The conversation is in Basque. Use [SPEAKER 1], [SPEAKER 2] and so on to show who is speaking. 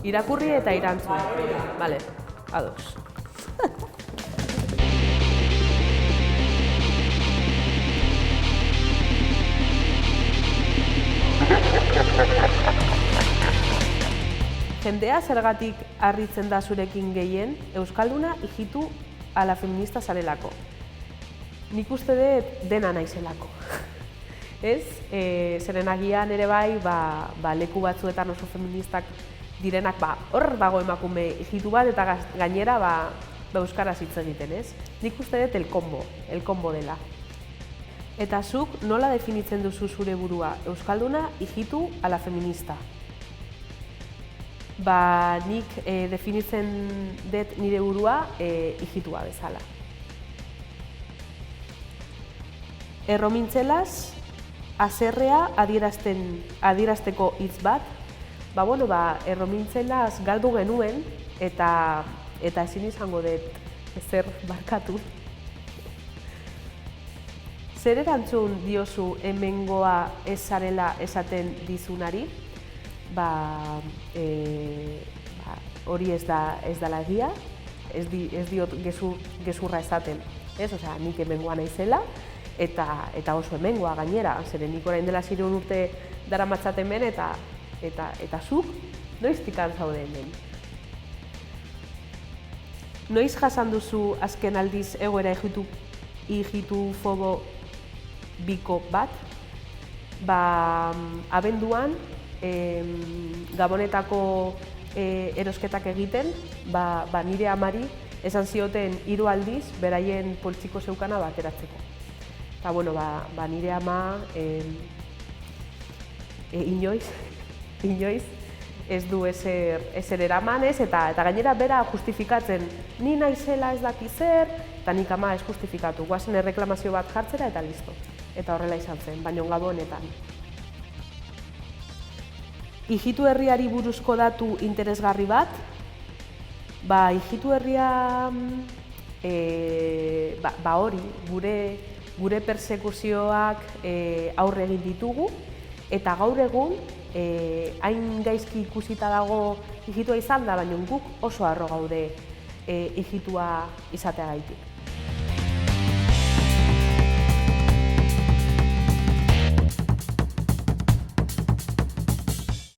[SPEAKER 1] Irakurri eta irantzun. Vale, ados. Jendea zergatik harritzen da zurekin gehien, euskalduna hijitu ala feminista zarelako. Nik uste dut dena naizelako. Ez? Zeren agian ere bai, leku batzuetan oso feministak direnak, hor dago emakume hijitu bat eta gainera euskaraz hitz egiten, ez? Nik uste dut el combo dela. Eta zuk nola definitzen duzu zure burua, euskalduna hijitu ala feminista? Nik definitzen dut nire burua hijitua bezala. Erromintzelaz, haserrea adierazteko hitz bat, erromintzelaz galdu genuen eta ezin izango dut ezer barkatu. Zer erantzun diozu hemengoa ez zarela esaten dizunari? Hori ez dela egia, ez diot gezurra esaten, ez? Osea, nik hemengoa naizela eta oso hemengoa gainera, zeren nik orain dela 3 urte daramatzat hemen eta zuk noiztik zaude hemen. Noiz jasan duzu azken aldiz egoera hijitufobo biko bat? Abenduan, Gabonetako erosketak egiten, nire amari esan zioten 3 aldiz beraien poltsiko zeukana ateratzeko. Eta nire ama inoiz ez du ezer eraman ez, eta gainera bera justifikatzen ni naizela ez daki zer, eta nik ama ez justifikatu. Guazen erreklamazio bat jartzera eta listo. Eta horrela izan zen, baina Gabonetan. Hijitu herriari buruzko datu interesgarri bat, hijitu herria hori, gure persekuzioak aurre egin ditugu, eta gaur egun hain gaizki ikusita dago hijitua izan da, baina guk oso harro gaude hijitua izateagaitik.